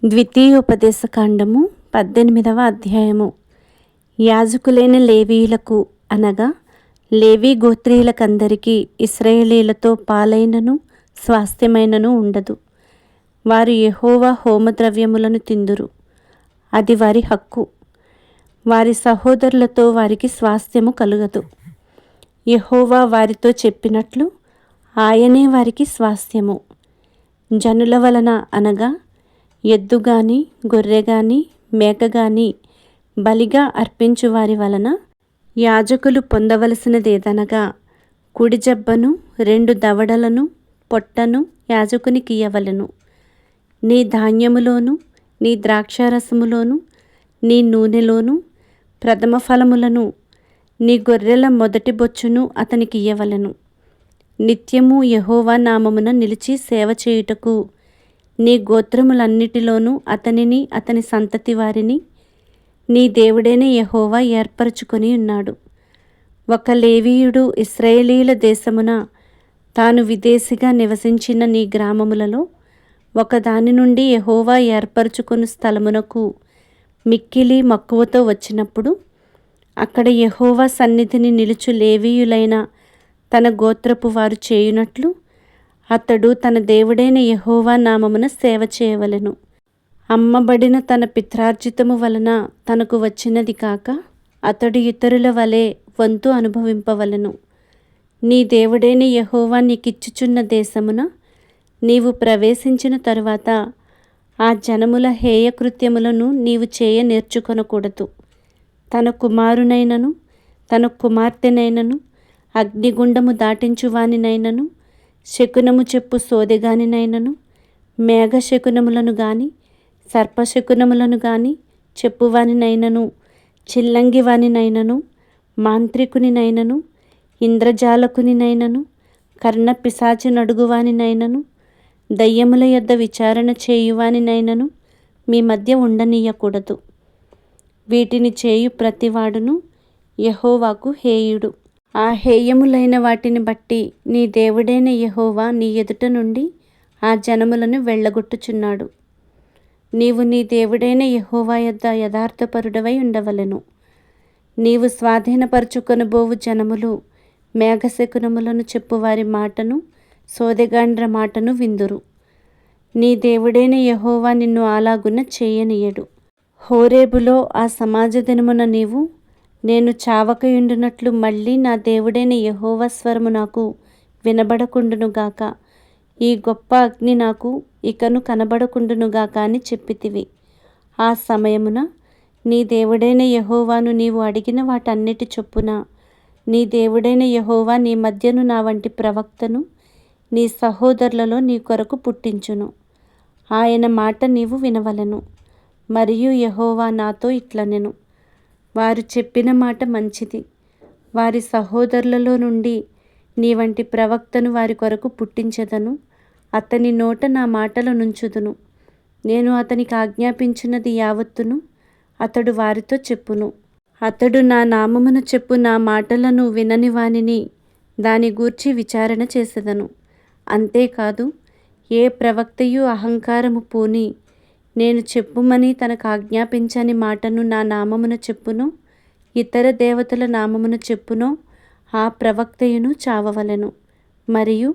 ద్వితీయోపదేశకాండము 18వ అధ్యాయము. యాజకులైన లేవీయులకు అనగా లేవీ గోత్రీయులకందరికీ ఇశ్రాయేలీయులతో పాలైనను స్వాస్థ్యమైనను ఉండదు. వారు యెహోవా హోమద్రవ్యములను తిందురు, అది వారి హక్కు. వారి సహోదరులతో వారికి స్వాస్థ్యము కలుగదు. యెహోవా వారితో చెప్పినట్లు ఆయనే వారికి స్వాస్థ్యము. జనుల వలన అనగా ఎద్దు గాని గొర్రె గాని మేక గాని బలిగా అర్పించు వారి వలన యాజకులు పొందవలసినదేదనగా కుడి జబ్బను 2 దవడలను పొట్టను యాజకునికియ్యవలెను. నీ ధాన్యములోను నీ ద్రాక్షారసములోను నీ నూనెలోను ప్రథమ ఫలములను నీ గొర్రెల మొదటి బొచ్చును అతనికియ్యవలెను. నిత్యము యెహోవా నామమున నిలిచి సేవ చేయుటకు నీ గోత్రములన్నిటిలోనూ అతనిని అతని సంతతి వారిని నీ దేవుడైన యెహోవా ఏర్పరచుకొని ఉన్నాడు. ఒక లేవీయుడు ఇశ్రాయేలీయుల దేశమున తాను విదేశిగా నివసించిన నీ గ్రామములలో ఒకదాని నుండి యెహోవా ఏర్పరచుకొను స్థలమునకు మిక్కిలి మక్కువతో వచ్చినప్పుడు అక్కడ యెహోవా సన్నిధిని నిలుచు లేవీయులైన తన గోత్రపు వారు చేయునట్లు అతడు తన దేవుడైన యెహోవా నామమున సేవ చేయవలెను. అమ్మబడిన తన పిత్రార్జితము వలన తనకు వచ్చినది కాక అతడు ఇతరుల వలె వంతు అనుభవింపవలెను. నీ దేవుడైన యెహోవా నీకిచ్చుచున్న దేశమున నీవు ప్రవేశించిన తరువాత ఆ జనముల హేయకృత్యములను నీవు చేయ నేర్చుకొనకూడదు. తన కుమారునైనను తన కుమార్తెనైనను అగ్నిగుండము దాటించువానినైనను శకునము చెప్పు సోదెగానినైనను మేఘ శకునములను గాని సర్పశకునములను గాని చెప్పువానినైనను చిల్లంగివానినైనను మాంత్రికునినైనను ఇంద్రజాలకునినైనను కర్ణ పిశాచి నడుగువానినైనను దయ్యముల యొద్ద విచారణ చేయువానినైనను మీ మధ్య ఉండనీయకూడదు. వీటిని చేయు ప్రతివాడును యెహోవాకు హేయుడు. ఆ హేయములైన వాటిని బట్టి నీ దేవుడైన యెహోవా నీ ఎదుట నుండి ఆ జనములను వెళ్ళగొట్టుచున్నాడు. నీవు నీ దేవుడైన యెహోవా యొద్ద యథార్థపరుడవై ఉండవలెను. నీవు స్వాధీనపరచుకొనబోవు జనములు మేఘశకునములను చెప్పువారి మాటను సోదెగాండ్ర మాటను విందురు. నీ దేవుడైన యెహోవా నిన్ను అలాగున చేయనీయడు. హోరేబులో ఆ సమాజ దినమున నీవు నేను చావకయుండునట్లు మళ్ళీ నా దేవుడైన యెహోవా స్వరము నాకు వినబడకుండునుగాక, ఈ గొప్ప అగ్ని నాకు ఇకను కనబడకుండునుగాక అని చెప్పితివి. ఆ సమయమున నీ దేవుడైన యెహోవాను నీవు అడిగిన వాటన్నిటి చొప్పున నీ దేవుడైన యెహోవా నీ మధ్యను నా వంటి ప్రవక్తను నీ సహోదరులలో నీ కొరకు పుట్టించును. ఆయన మాట నీవు వినవలెను. మరియు యెహోవా నాతో ఇట్లనెను, వారు చెప్పిన మాట మంచిది. వారి సహోదరులలో నుండి నీ వంటి ప్రవక్తను వారి కొరకు పుట్టించెదను. అతని నోట నా మాటలు నుంచుదును. నేను అతనికి ఆజ్ఞాపించినది యావత్తును అతడు వారితో చెప్పును. అతడు నా నామమున చెప్పు నా మాటలను వినని వానిని దాని గూర్చి విచారణ చేసెదను. అంతేకాదు ఏ ప్రవక్తయు అహంకారము పూని నేను చెప్పుమని తనకు ఆజ్ఞాపించని మాటను నా నామమున చెప్పునో ఇతర దేవతల నామమున చెప్పునో ఆ ప్రవక్తయును చావవలెను. మరియు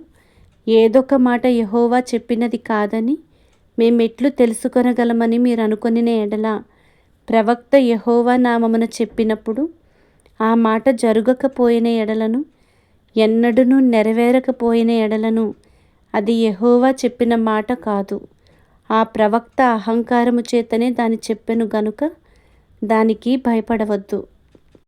ఏదొక మాట యెహోవా చెప్పినది కాదని మేమెట్లు తెలుసుకొనగలమని మీరు అనుకొనిన ఎడల ప్రవక్త యెహోవా నామమున చెప్పినప్పుడు ఆ మాట జరుగకపోయిన ఎడలను ఎన్నడూనూ నెరవేరకపోయిన ఎడలను అది యెహోవా చెప్పిన మాట కాదు. ఆ ప్రవక్త అహంకారము చేతనే దాని చెప్పెను గనుక దానికి భయపడవద్దు.